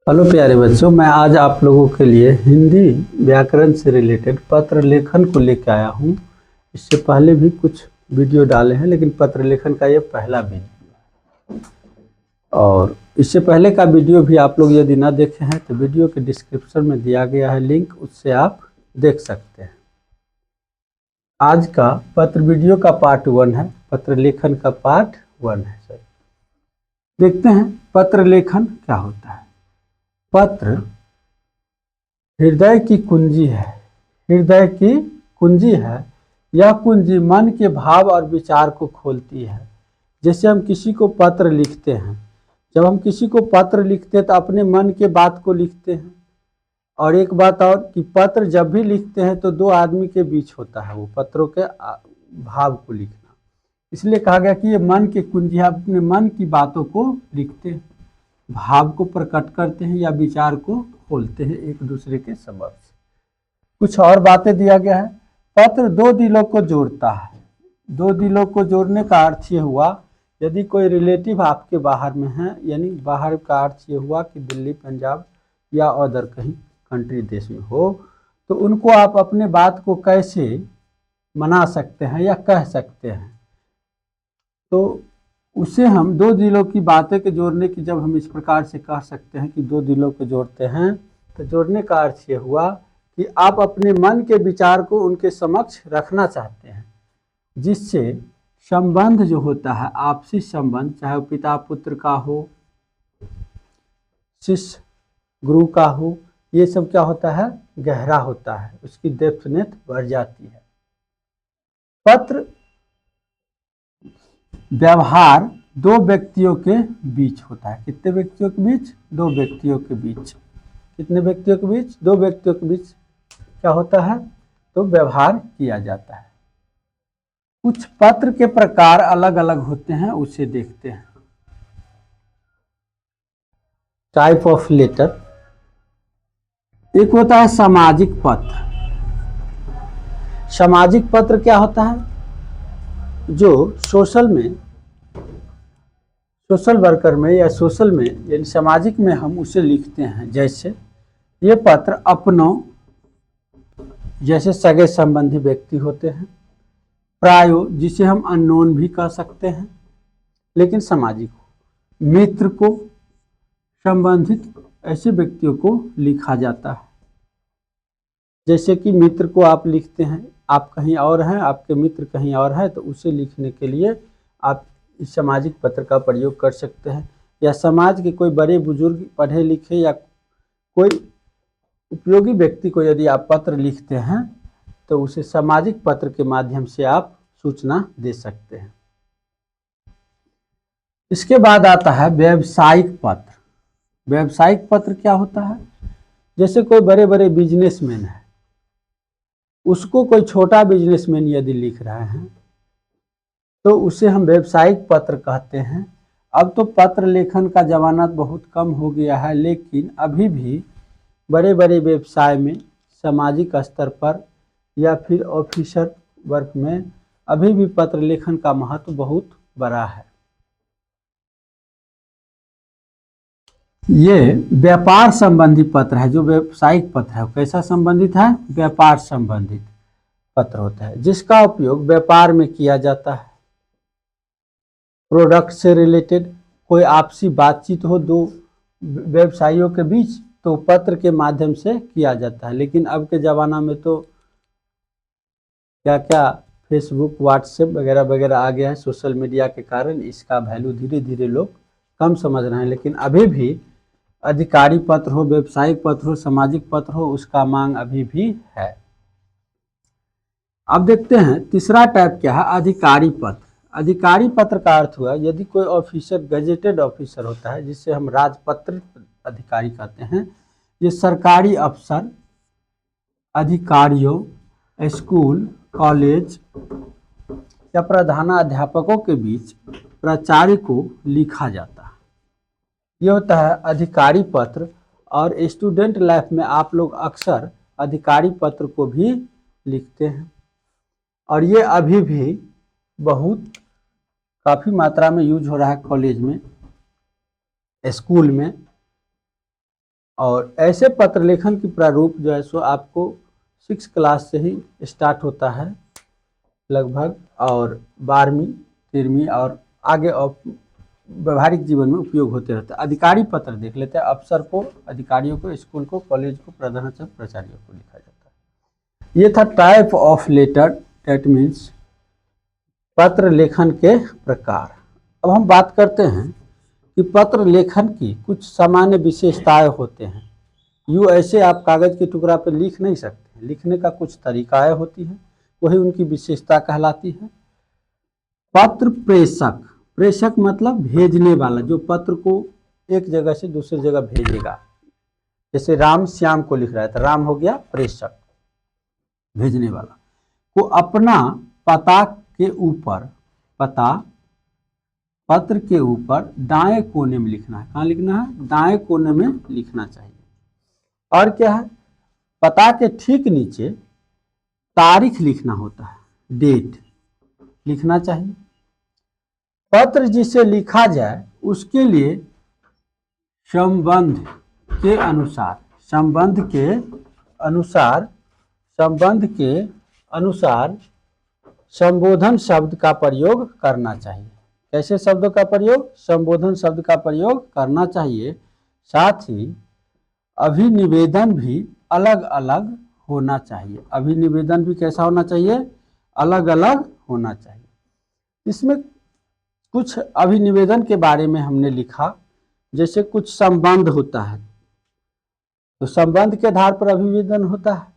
Hello प्यारे बच्चों, मैं आज आप लोगों के लिए हिंदी व्याकरण से रिलेटेड पत्र लेखन को लेकर आया हूँ। इससे पहले भी कुछ वीडियो डाले हैं, लेकिन पत्र लेखन का ये पहला वीडियो है। और इससे पहले का वीडियो भी आप लोग यदि ना देखे हैं तो वीडियो के डिस्क्रिप्शन में दिया गया है लिंक, उससे आप देख सकते हैं। आज का पत्र वीडियो का पार्ट 1 है, पत्र लेखन का पार्ट 1 है। सर देखते हैं पत्र लेखन क्या होता है। पत्र हृदय की कुंजी है। हृदय की कुंजी है। यह कुंजी मन के भाव और विचार को खोलती है। जैसे हम किसी को पत्र लिखते हैं, जब हम किसी को पत्र लिखते हैं तो अपने मन के बात को लिखते हैं। और एक बात और कि पत्र जब भी लिखते हैं तो दो आदमी के बीच होता है वो पत्रों के भाव को लिखना। इसलिए कहा गया कि ये मन की कुंजी है। अपने मन की बातों को लिखते हैं, भाव को प्रकट करते हैं या विचार को खोलते हैं एक दूसरे के समक्ष। कुछ और बातें दिया गया है। पत्र दो दिलों को जोड़ता है। दो दिलों को जोड़ने का अर्थ ये हुआ, यदि कोई रिलेटिव आपके बाहर में है, यानी बाहर का अर्थ ये हुआ कि दिल्ली, पंजाब या अदर कहीं कंट्री देश में हो, तो उनको आप अपने बात को कैसे मना सकते हैं या कह सकते हैं। तो उसे हम दो दिलों की बातें के जोड़ने की जब हम इस प्रकार से कह सकते हैं कि दो दिलों को जोड़ते हैं, तो जोड़ने का अर्थ ये हुआ कि आप अपने मन के विचार को उनके समक्ष रखना चाहते हैं, जिससे संबंध जो होता है, आपसी संबंध, चाहे वो पिता पुत्र का हो, शिष्य गुरु का हो, ये सब क्या होता है, गहरा होता है, उसकी डेप्थनेस बढ़ जाती है। पत्र व्यवहार दो व्यक्तियों के बीच होता है। कितने व्यक्तियों के बीच? दो व्यक्तियों के बीच। कितने व्यक्तियों के बीच? दो व्यक्तियों के बीच क्या होता है, तो व्यवहार किया जाता है। कुछ पत्र के प्रकार अलग अलग होते हैं, उसे देखते हैं। Type of letter. एक होता है सामाजिक पत्र। सामाजिक पत्र क्या होता है, जो सोशल वर्कर में या सोशल में यानी सामाजिक में हम उसे लिखते हैं। जैसे ये पत्र अपनों, जैसे सगे संबंधी व्यक्ति होते हैं, प्रायो जिसे हम अननोन भी कह सकते हैं लेकिन सामाजिक हो, मित्र को, संबंधित ऐसे व्यक्तियों को लिखा जाता है। जैसे कि मित्र को आप लिखते हैं, आप कहीं और हैं, आपके मित्र कहीं और है, तो उसे लिखने के लिए आप इस सामाजिक पत्र का प्रयोग कर सकते हैं। या समाज के कोई बड़े बुजुर्ग, पढ़े लिखे या कोई उपयोगी व्यक्ति को यदि आप पत्र लिखते हैं तो उसे सामाजिक पत्र के माध्यम से आप सूचना दे सकते हैं। इसके बाद आता है व्यावसायिक पत्र। व्यावसायिक पत्र क्या होता है, जैसे कोई बड़े बड़े बिजनेसमैन है, उसको कोई छोटा बिजनेसमैन यदि लिख रहे हैं तो उसे हम व्यावसायिक पत्र कहते हैं। अब तो पत्र लेखन का जमाना बहुत कम हो गया है, लेकिन अभी भी बड़े बड़े व्यवसाय में, सामाजिक स्तर पर या फिर ऑफिसर वर्क में अभी भी पत्र लेखन का महत्व बहुत बड़ा है। ये व्यापार संबंधी पत्र है। जो व्यावसायिक पत्र है कैसा संबंधित है, व्यापार संबंधित पत्र होता है, जिसका उपयोग व्यापार में किया जाता है। प्रोडक्ट से रिलेटेड कोई आपसी बातचीत हो दो व्यवसायियों के बीच, तो पत्र के माध्यम से किया जाता है। लेकिन अब के ज़माना में तो क्या क्या फेसबुक, व्हाट्सएप वगैरह वगैरह आ गया है। सोशल मीडिया के कारण इसका वैल्यू धीरे धीरे लोग कम समझ रहे हैं, लेकिन अभी भी अधिकारी पत्र हो, व्यावसायिक पत्र हो, सामाजिक पत्र हो, उसका मांग अभी भी है। अब देखते हैं तीसरा टाइप क्या है, अधिकारी पत्र। अधिकारी पत्र का अर्थ हुआ यदि कोई ऑफिसर, गजेटेड ऑफिसर होता है, जिसे हम राजपत्रित अधिकारी कहते हैं। ये सरकारी अफसर, अधिकारियों, स्कूल, कॉलेज या प्रधानाध्यापकों के बीच प्राचार्य को लिखा जाता है। ये होता है अधिकारी पत्र। और स्टूडेंट लाइफ में आप लोग अक्सर अधिकारी पत्र को भी लिखते हैं, और ये अभी भी बहुत काफ़ी मात्रा में यूज हो रहा है। कॉलेज में, स्कूल में और ऐसे पत्र लेखन की प्रारूप जो है सो आपको 6 क्लास से ही स्टार्ट होता है लगभग, और 12वीं 13वीं और आगे व्यवहारिक जीवन में उपयोग होते रहते हैं। अधिकारी पत्र देख लेते हैं। अफसर को, अधिकारियों को, स्कूल को, कॉलेज को, प्रधानाचार्य, प्राचार्यों को लिखा जाता है। ये था type of letter, that means पत्र लेखन के प्रकार। अब हम बात करते हैं कि पत्र लेखन की कुछ सामान्य विशेषताएं होते हैं। यूँ ऐसे आप कागज के टुकड़ा पर लिख नहीं सकते, लिखने का कुछ तरीकाएं होती हैं, वही उनकी विशेषता कहलाती है। पत्र प्रेषक, प्रेषक मतलब भेजने वाला, जो पत्र को एक जगह से दूसरी जगह भेजेगा। जैसे राम श्याम को लिख रहा है तो राम हो गया प्रेषक, भेजने वाला। को अपना पता के ऊपर, पता पत्र के ऊपर दाएं कोने में लिखना है। कहाँ लिखना है? दाएं कोने में लिखना चाहिए। और क्या है? पता के ठीक नीचे तारीख लिखना होता है, डेट लिखना चाहिए। पत्र जिसे लिखा जाए उसके लिए संबंध के अनुसार, संबंध के अनुसार संबोधन शब्द का प्रयोग करना चाहिए। कैसे शब्दों का प्रयोग? संबोधन शब्द का प्रयोग करना चाहिए। साथ ही अभिनिवेदन भी अलग अलग होना चाहिए। अभिनिवेदन भी कैसा होना चाहिए? अलग अलग होना चाहिए। इसमें कुछ अभिनिवेदन के बारे में हमने लिखा, जैसे कुछ संबंध होता है तो संबंध के आधार पर अभिनिवेदन होता है।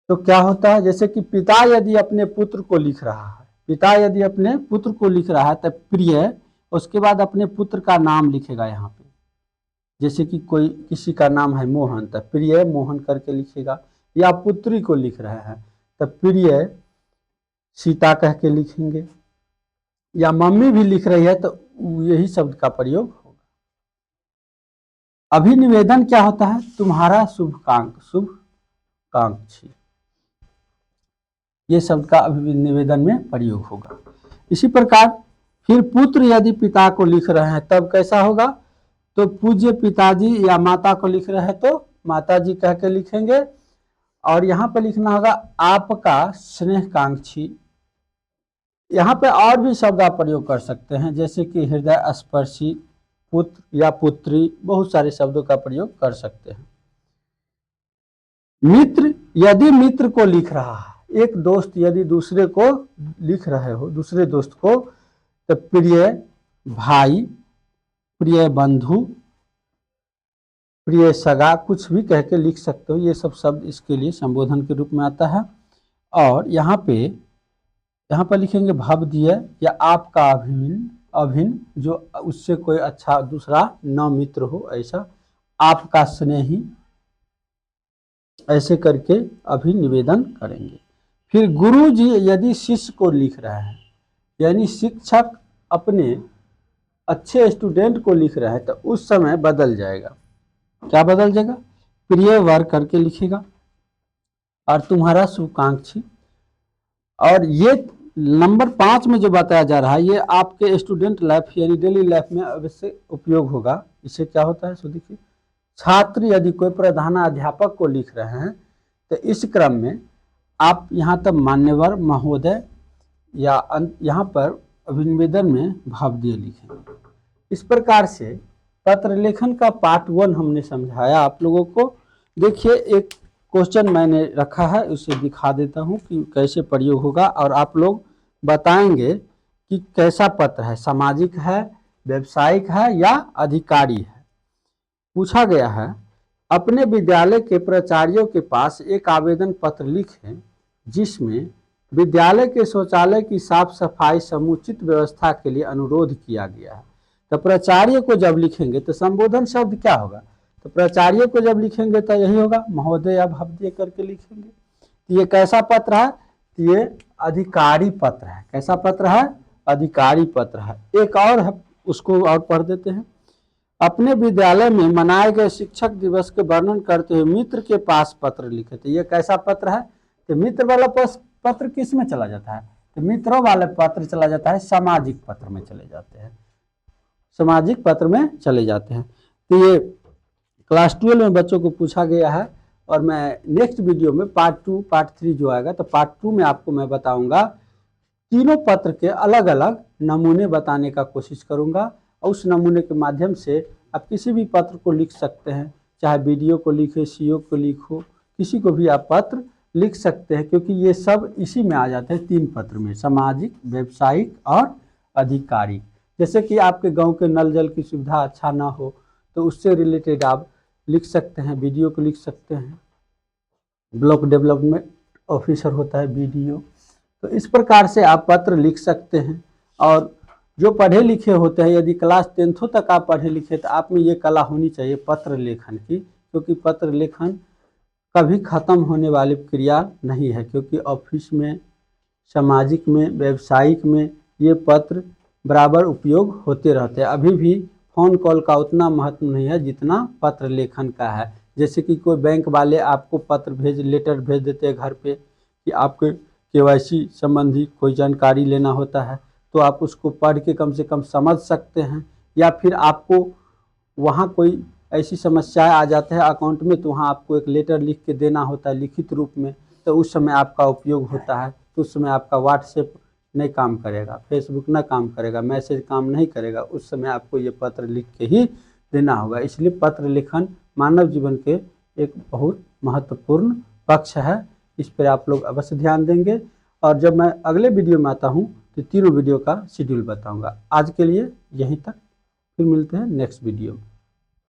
तो क्या होता है? जैसे कि पिता यदि अपने पुत्र को लिख रहा है, पिता यदि अपने पुत्र को लिख रहा है तो प्रिय, उसके बाद अपने पुत्र का नाम लिखेगा यहाँ पे। जैसे कि कोई किसी का नाम है मोहन तो प्रिय मोहन करके लिखेगा, या पुत्री को लिख रहे हैं तो प्रिय सीता कह के लिखेंगे, या मम्मी भी लिख रही है तो यही शब्द का प्रयोग होगा। अभिनिवेदन क्या होता है? तुम्हारा शुभकांक्षी, ये शब्द का अभिनिवेदन में प्रयोग होगा। इसी प्रकार फिर पुत्र यदि पिता को लिख रहे हैं तब कैसा होगा? तो पूज्य पिताजी, या माता को लिख रहे हैं तो माताजी कह के लिखेंगे। और यहाँ पर लिखना होगा आपका स्नेहकांक्षी। यहाँ पे और भी शब्द आप प्रयोग कर सकते हैं, जैसे कि हृदय स्पर्शी, पुत्र या पुत्री, बहुत सारे शब्दों का प्रयोग कर सकते हैं। मित्र यदि मित्र को लिख रहा है, एक दोस्त यदि दूसरे को लिख रहे हो, दूसरे दोस्त को, तो प्रिय भाई, प्रिय बंधु, प्रिय सगा, कुछ भी कह के लिख सकते हो। ये सब शब्द इसके लिए संबोधन के रूप में आता है। और यहाँ पर लिखेंगे भवदीय, या आपका अभिन्न, जो उससे कोई अच्छा दूसरा न मित्र हो ऐसा, आपका स्नेही, ऐसे करके अभिनिवेदन करेंगे। फिर गुरु जी यदि शिष्य को लिख रहे हैं, यानी शिक्षक अपने अच्छे स्टूडेंट को लिख रहे हैं, तो उस समय बदल जाएगा। क्या बदल जाएगा? प्रिय वर करके लिखेगा, और तुम्हारा शुभकांक्षी। और ये नंबर 5 में जो बताया जा रहा है, ये आपके स्टूडेंट लाइफ यानी डेली लाइफ में अवश्य उपयोग होगा। इससे क्या होता है? सो देखिए, छात्र यदि कोई प्रधानाध्यापक को लिख रहे हैं तो इस क्रम में आप यहाँ तक मान्यवर महोदय, या यहाँ पर अभिनिवेदन में भवदीय लिखेंगे। इस प्रकार से पत्र लेखन का पार्ट 1 हमने समझाया आप लोगों को। देखिए, एक क्वेश्चन मैंने रखा है, उसे दिखा देता हूँ कि कैसे प्रयोग होगा, और आप लोग बताएंगे कि कैसा पत्र है, सामाजिक है, व्यावसायिक है या अधिकारी है। पूछा गया है, अपने विद्यालय के प्राचार्यों के पास एक आवेदन पत्र लिखें जिसमें विद्यालय के शौचालय की साफ सफाई समुचित व्यवस्था के लिए अनुरोध किया गया है। तो प्राचार्य को जब लिखेंगे तो संबोधन शब्द क्या होगा? तो प्राचार्य को जब लिखेंगे तो यही होगा, महोदय या भवदीय करके लिखेंगे। तो ये कैसा पत्र है? तो ये अधिकारी पत्र है। कैसा पत्र है? अधिकारी पत्र है। एक और है, उसको और पढ़ देते हैं। अपने विद्यालय में मनाए गए शिक्षक दिवस के वर्णन करते हुए मित्र के पास पत्र लिखे। तो ये कैसा पत्र है? तो मित्र वाला पत्र किस में चला जाता है? तो मित्रों वाले पत्र चला जाता है सामाजिक पत्र में चले जाते हैं, सामाजिक पत्र में चले जाते हैं। तो ये क्लास 12 में बच्चों को पूछा गया है। और मैं नेक्स्ट वीडियो में पार्ट 2 पार्ट 3 जो आएगा, तो पार्ट 2 में आपको मैं बताऊंगा तीनों पत्र के अलग अलग नमूने बताने का कोशिश करूंगा। और उस नमूने के माध्यम से आप किसी भी पत्र को लिख सकते हैं, चाहे वीडियो को लिखे, सीओ को लिखो, किसी को भी आप पत्र लिख सकते हैं, क्योंकि ये सब इसी में आ जाते हैं 3 पत्र में, सामाजिक, व्यावसायिक और आधिकारिक। जैसे कि आपके गांव के नल जल की सुविधा अच्छा ना हो तो उससे रिलेटेड आप लिख सकते हैं, वीडियो को लिख सकते हैं। ब्लॉक डेवलपमेंट ऑफिसर होता है बीडीओ, तो इस प्रकार से आप पत्र लिख सकते हैं। और जो पढ़े लिखे होते हैं, यदि क्लास 10th तक आप पढ़े लिखे, तो आप में ये कला होनी चाहिए पत्र लेखन की, क्योंकि पत्र लेखन कभी ख़त्म होने वाली क्रिया नहीं है, क्योंकि ऑफिस में, सामाजिक में, व्यावसायिक में ये पत्र बराबर उपयोग होते रहते हैं। अभी भी फ़ोन कॉल का उतना महत्व नहीं है जितना पत्र लेखन का है। जैसे कि कोई बैंक वाले आपको पत्र लेटर भेज देते हैं घर पे कि आपके केवाईसी संबंधी कोई जानकारी लेना होता है, तो आप उसको पढ़ के कम से कम समझ सकते हैं। या फिर आपको वहाँ कोई ऐसी समस्याएं आ जाते हैं अकाउंट में, तो वहाँ आपको एक लेटर लिख के देना होता है लिखित रूप में, तो उस समय आपका उपयोग होता है। तो उस समय आपका व्हाट्सएप नहीं काम करेगा, फेसबुक ना काम करेगा, मैसेज काम नहीं करेगा, उस समय आपको ये पत्र लिख के ही देना होगा। इसलिए पत्र लेखन मानव जीवन के एक बहुत महत्वपूर्ण पक्ष है। इस पर आप लोग अवश्य ध्यान देंगे। और जब मैं अगले वीडियो में आता हूँ तो तीनों वीडियो का शेड्यूल बताऊँगा। आज के लिए यहीं तक, फिर मिलते हैं नेक्स्ट वीडियो में।